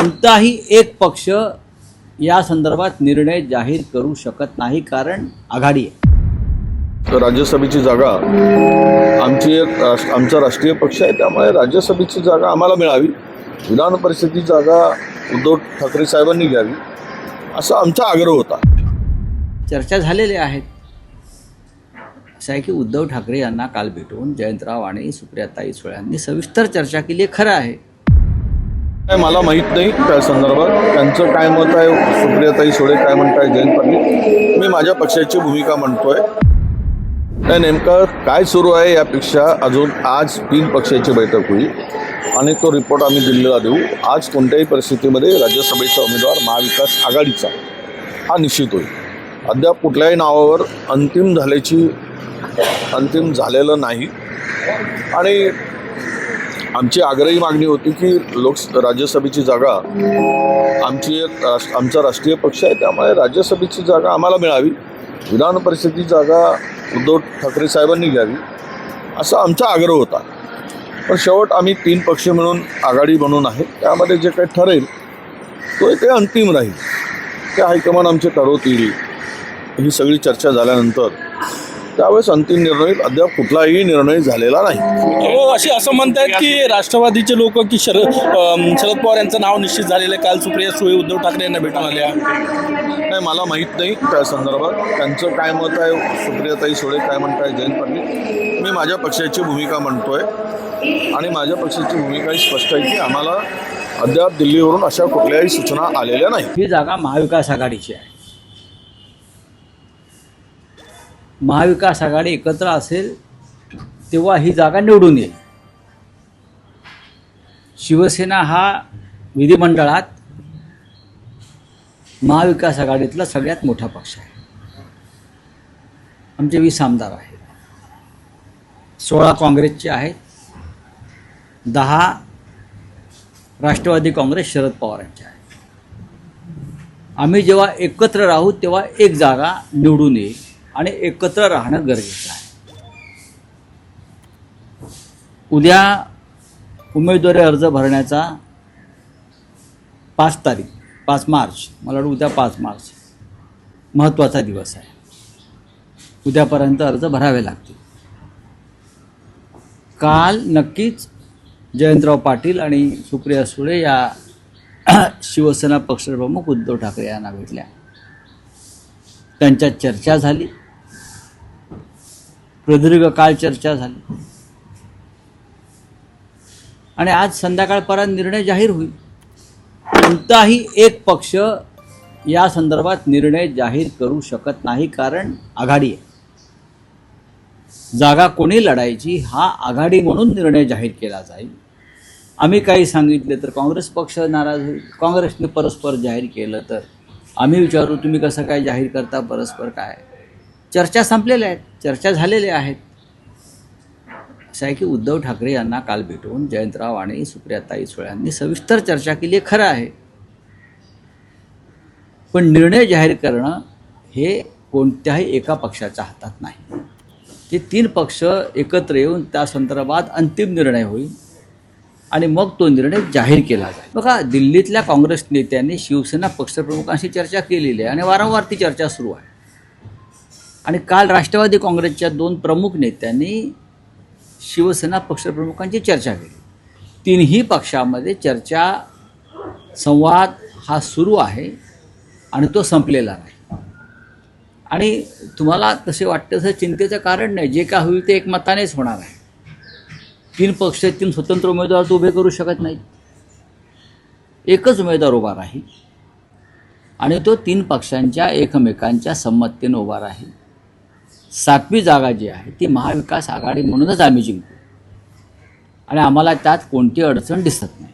कोणताही एक पक्ष या संदर्भात निर्णय जाहीर करू शकत नाही, कारण आघाडी आहे. राज्यसभेची जागा आमचा राष्ट्रीय पक्ष आहे, त्यामुळे राज्यसभेची जागा आम्हाला मिळावी, विधान परिषदेची जागा उद्धव ठाकरे साहेबांनी घ्यावी असा आमचा आग्रह होता. चर्चा झालेल्या आहेत. असं आहे की उद्धव ठाकरे यांना काल भेटून जयंतराव आणि सुप्रियाताई सुळे यांनी सविस्तर चर्चा केली आहे. खरं आहे, मला माहीत नाही त्या संदर्भात त्यांचं काय मत आहे, सुप्रियाताई सुळे काय म्हणताय, जयंत पाटील. मी माझ्या पक्षाची भूमिका म्हणतोय. नेमकं काय सुरू आहे यापेक्षा अजून आज 3 पक्षाची बैठक होईल आणि तो रिपोर्ट आम्ही दिल्लीला देऊ. आज कोणत्याही परिस्थितीमध्ये राज्यसभेचा उमेदवार महाविकास आघाडीचा हा निश्चित होईल. अद्याप कुठल्याही नावावर अंतिम झालेलं नाही आणि आमची आग्रही मागणी होती की राज्यसभेची जागा आमचा राष्ट्रीय पक्ष आहे, त्यामुळे राज्यसभेची जागा आम्हाला मिळावी, विधान परिषदेची जागा उद्धव ठाकरे साहेबांनी घ्यावी असा आमचा आग्रह होता. पण शेवट आम्ही 3 पक्ष मिळून आघाडी बनवून आहे, त्यामध्ये जे काही ठरेल ते अंतिम राहील. ते हायकमांड आमचे ठरवतील. ही सगळी चर्चा झाल्यानंतर त्यावेळेस अंतिम निर्णय. अद्याप कुठलाही निर्णय झालेला नाही. असे असं म्हणतात की राष्ट्रवादीचे लोक की शरद पवार यांचं नाव निश्चित झालेलं आहे. काल सुप्रिया सुळे उद्धव ठाकरे यांना भेटून आल्या. नाही, मला माहीत नाही त्या संदर्भात त्यांचं काय मत आहे, सुप्रियाताई सुळे काय म्हणताय, जयंत पाटील. मी माझ्या पक्षाची भूमिका म्हणतोय आणि माझ्या पक्षाची भूमिका ही स्पष्ट आहे की आम्हाला अद्याप दिल्लीवरून अशा कुठल्याही सूचना आलेल्या नाही. ही जागा महाविकास आघाडीची आहे. महाविकास आघाडी एकत्र असेल तेव्हा ही जागा निवडून येईल. शिवसेना हा विधिमंडळात महाविकास आघाडीतला सगळ्यात मोठा पक्ष आहे. आमचे 20 आमदार आहेत, 16 काँग्रेसचे आहेत, 10 राष्ट्रवादी काँग्रेस शरद पवारांचे आहेत. आम्ही जेव्हा एकत्र राहू तेव्हा एक जागा निवडून येईल आणि एकत्र राहणं गरजेचं आहे. उद्या उमेदवारी अर्ज भरण्याचा 5 मार्च, मला वाटतं उद्या 5 मार्च महत्त्वाचा दिवस आहे. उद्यापर्यंत अर्ज भरावे लागतील. काल नक्कीच जयंतराव पाटील आणि सुप्रिया सुळे या शिवसेना पक्षप्रमुख उद्धव ठाकरे यांना भेटल्या. त्यांच्यात चर्चा झाली, प्रदीर्घ काळ चर्चा झाली आणि आज संध्याकाळपर्यंत निर्णय जाहीर होईल. कोणताही एक पक्ष या संदर्भात निर्णय जाहीर करू शकत नाही, कारण आघाडी आहे. जागा कोणी लढायची हा आघाडी म्हणून निर्णय जाहीर केला जाईल. आम्ही काही सांगितले तर काँग्रेस पक्ष नाराज होईल. काँग्रेसने परस्पर जाहीर केलं तर आम्ही विचारू तुम्ही कसं काय जाहीर करता परस्पर काय. चर्चा संपलेल्या आहेत, चर्चा झालेल्या आहेत. असं आहे की उद्धव ठाकरे यांना काल भेटून जयंतराव आणि सुप्रियाताई सुळे यांनी सविस्तर चर्चा केली आहे. खरं आहे, पण निर्णय जाहीर करणं हे कोणत्याही एका पक्षाच्या हातात नाही. ते 3 पक्ष एकत्र येऊन त्या संदर्भात अंतिम निर्णय होईल आणि मग तो निर्णय जाहीर केला जाईल. बघा, दिल्लीतल्या काँग्रेस नेत्यांनी शिवसेना पक्षप्रमुखांशी चर्चा केलेली आहे आणि वारंवार ती चर्चा सुरू आहे. आणि काल राष्ट्रवादी काँग्रेसच्या 2 प्रमुख नेत्यांनी शिवसेना पक्षप्रमुखांची चर्चा केली. 3ही पक्षामध्ये चर्चा संवाद हा सुरू आहे आणि तो संपलेला नाही. आणि तुम्हाला तसे वाटतं असं चिंतेचं कारण नाही. जे काय होईल ते एकमतानेच होणार आहे. 3 पक्ष 3 स्वतंत्र उमेदवार तो उभे करू शकत नाहीत. एकच उमेदवार उभा राहील आणि तो 3 पक्षांच्या एकमेकांच्या संमतीने उभा राहील. 7वी जागा जी आहे ती महाविकास आघाडी म्हणूनच आम्ही जिंकू आणि आम्हाला त्यात कोणती अडचण दिसत नाही.